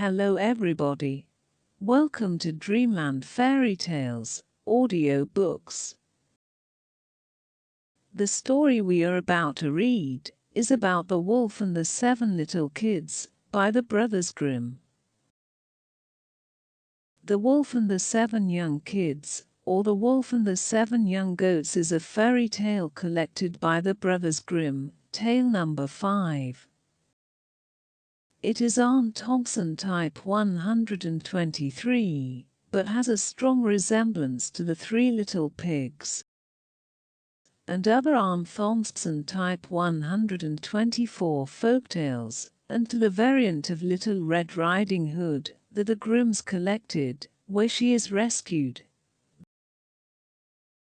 Hello everybody. Welcome to Dreamland Fairy Tales, audiobooks. The story we are about to read is about The Wolf and the Seven Little Kids by the Brothers Grimm. The Wolf and the Seven Young Kids, or The Wolf and the Seven Young Goats, is a fairy tale collected by the Brothers Grimm, tale number 5. It is Aarne-Thompson type 123, but has a strong resemblance to the Three Little Pigs and other Aarne-Thomson type 124 folktales, and to the variant of Little Red Riding Hood that the Grimms collected, where she is rescued.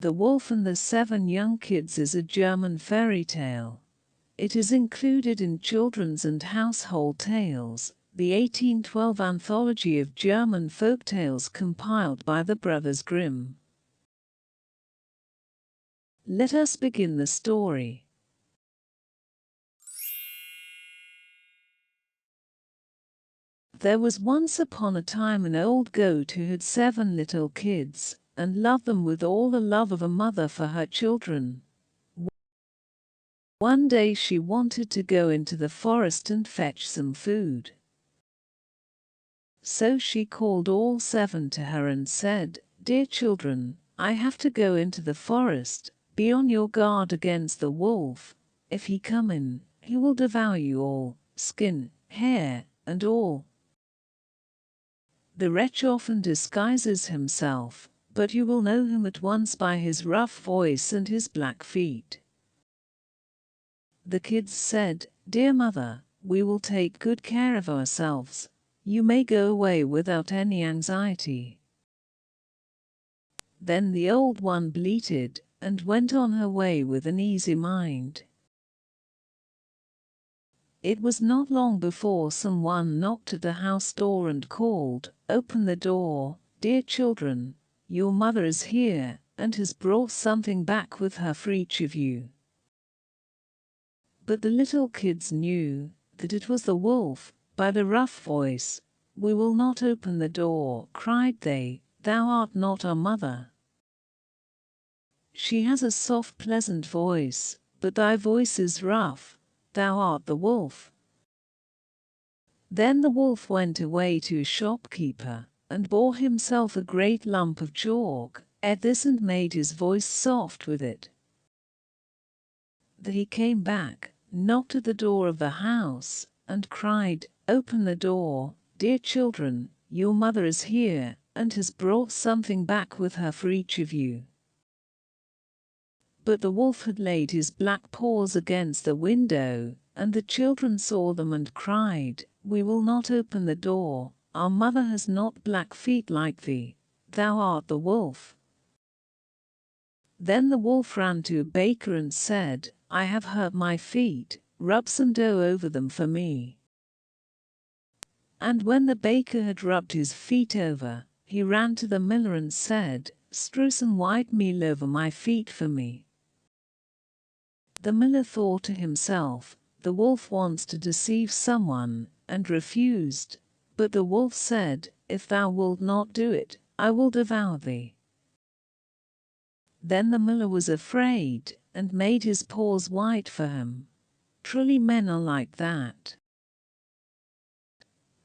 The Wolf and the Seven Young Kids is a German fairy tale. It is included in Children's and Household Tales, the 1812 anthology of German folktales compiled by the Brothers Grimm. Let us begin the story. There was once upon a time an old goat who had 7 little kids, and loved them with all the love of a mother for her children. One day she wanted to go into the forest and fetch some food. So she called all 7 to her and said, "Dear children, I have to go into the forest. Be on your guard against the wolf. If he come in, he will devour you all, skin, hair, and all. The wretch often disguises himself, but you will know him at once by his rough voice and his black feet." The kids said, "Dear mother, we will take good care of ourselves. You may go away without any anxiety." Then the old one bleated and went on her way with an easy mind. It was not long before someone knocked at the house door and called, "Open the door, dear children. Your mother is here and has brought something back with her for each of you." But the little kids knew that it was the wolf, by the rough voice. "We will not open the door," cried they. "Thou art not our mother. She has a soft, pleasant voice, but thy voice is rough. Thou art the wolf." Then the wolf went away to a shopkeeper, and bought himself a great lump of chalk, ate this and made his voice soft with it. Then he came back, knocked at the door of the house, and cried, "Open the door, dear children, your mother is here, and has brought something back with her for each of you." But the wolf had laid his black paws against the window, and the children saw them and cried, "We will not open the door. Our mother has not black feet like thee. Thou art the wolf." Then the wolf ran to a baker and said, "I have hurt my feet. Rub some dough over them for me." And when the baker had rubbed his feet over, he ran to the miller and said, "Strew some white meal over my feet for me." The miller thought to himself, "The wolf wants to deceive someone," and refused. But the wolf said, "If thou wilt not do it, I will devour thee." Then the miller was afraid, and made his paws white for him. Truly men are like that.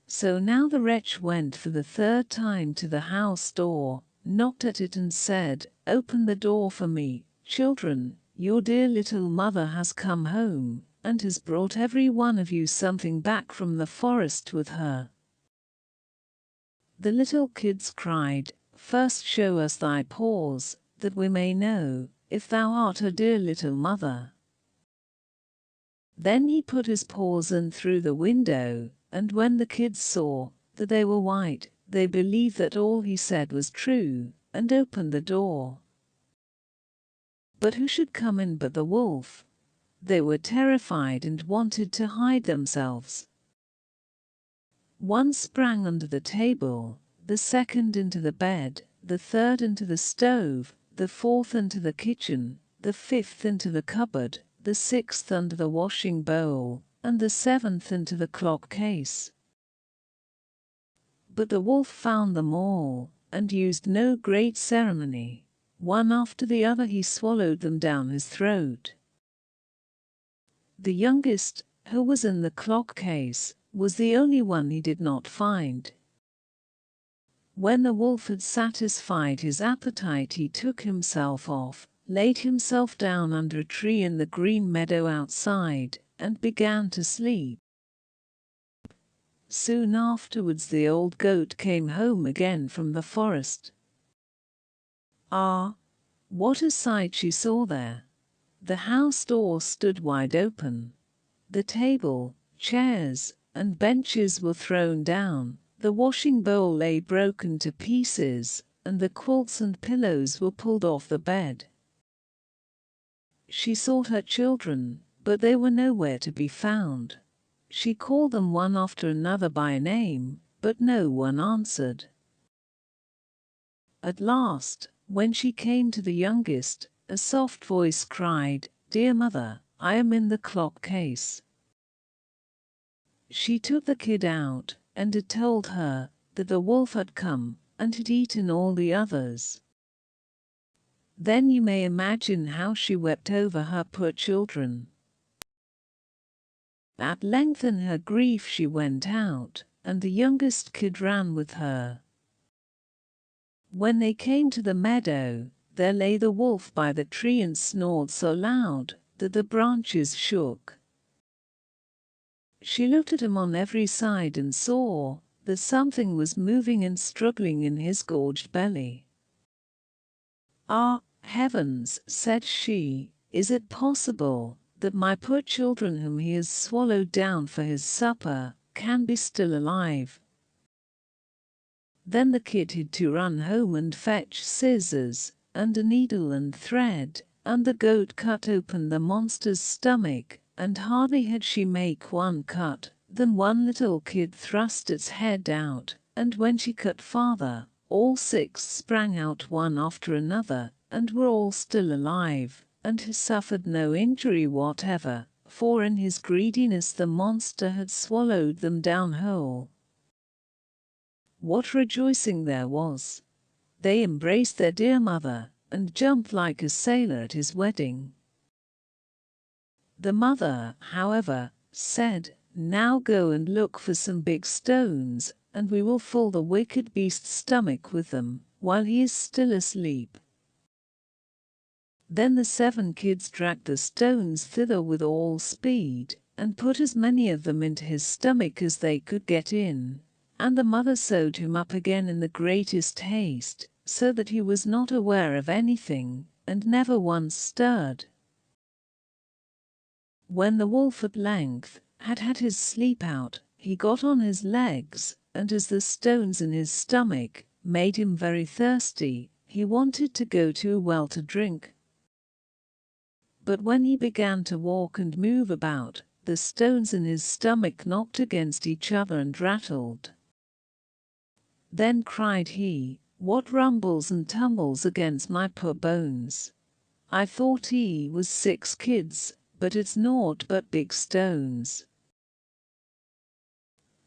So now the wretch went for the 3rd time to the house door, knocked at it and said, "Open the door for me, children. Your dear little mother has come home, and has brought every one of you something back from the forest with her." The little kids cried, "First show us thy paws, that we may know if thou art her dear little mother." Then he put his paws in through the window, and when the kids saw that they were white, they believed that all he said was true, and opened the door. But who should come in but the wolf? They were terrified and wanted to hide themselves. One sprang under the table, the second into the bed, the third into the stove, the fourth into the kitchen, the fifth into the cupboard, the sixth under the washing bowl, and the 7th into the clock case. But the wolf found them all, and used no great ceremony. One after the other he swallowed them down his throat. The youngest, who was in the clock case, was the only one he did not find. When the wolf had satisfied his appetite, he took himself off, laid himself down under a tree in the green meadow outside, and began to sleep. Soon afterwards the old goat came home again from the forest. Ah, what a sight she saw there! The house door stood wide open. The table, chairs, and benches were thrown down. The washing bowl lay broken to pieces, and the quilts and pillows were pulled off the bed. She sought her children, but they were nowhere to be found. She called them one after another by name, but no one answered. At last, when she came to the youngest, a soft voice cried, "Dear mother, I am in the clock case." She took the kid out, and it told her that the wolf had come and had eaten all the others. Then you may imagine how she wept over her poor children. At length in her grief she went out, and the youngest kid ran with her. When they came to the meadow, there lay the wolf by the tree and snored so loud that the branches shook. She looked at him on every side and saw that something was moving and struggling in his gorged belly. "Ah, heavens," said she, "is it possible that my poor children whom he has swallowed down for his supper can be still alive?" Then the kid had to run home and fetch scissors and a needle and thread, and the goat cut open the monster's stomach, and hardly had she make one cut than one little kid thrust its head out, and when she cut farther, all 6 sprang out one after another, and were all still alive, and he suffered no injury whatever, for in his greediness the monster had swallowed them down whole. What rejoicing there was! They embraced their dear mother, and jumped like a sailor at his wedding. The mother, however, said, "Now go and look for some big stones, and we will fill the wicked beast's stomach with them, while he is still asleep." Then the 7 kids dragged the stones thither with all speed, and put as many of them into his stomach as they could get in, and the mother sewed him up again in the greatest haste, so that he was not aware of anything, and never once stirred. When the wolf at length had had his sleep out, he got on his legs, and as the stones in his stomach made him very thirsty, he wanted to go to a well to drink. But when he began to walk and move about, the stones in his stomach knocked against each other and rattled. Then cried he, "What rumbles and tumbles against my poor bones? I thought he was 6 kids, but it's naught but big stones."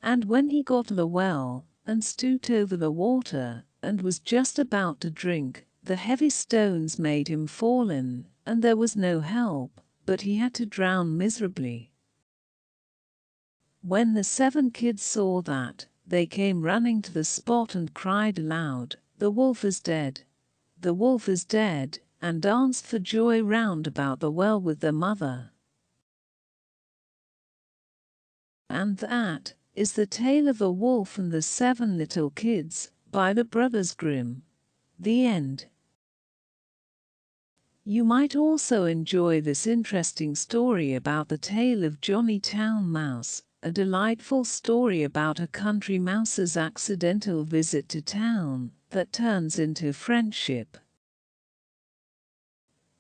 And when he got to the well, and stooped over the water, and was just about to drink, the heavy stones made him fall in, and there was no help, but he had to drown miserably. When the 7 kids saw that, they came running to the spot and cried aloud, "The wolf is dead! The wolf is dead!" and danced for joy round about the well with their mother. And that is the tale of the wolf and the 7 little kids, by the Brothers Grimm. The end. You might also enjoy this interesting story about the tale of Johnny Town Mouse, a delightful story about a country mouse's accidental visit to town that turns into friendship.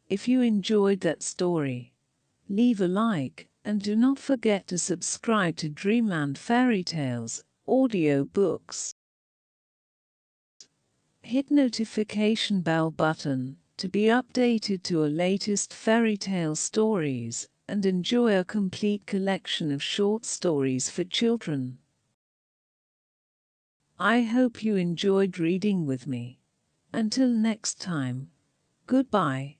If you enjoyed that story, leave a like, and do not forget to subscribe to Dreamland Fairy Tales audiobooks. Hit notification bell button to be updated to our latest fairy tale stories, and enjoy a complete collection of short stories for children. I hope you enjoyed reading with me. Until next time, goodbye.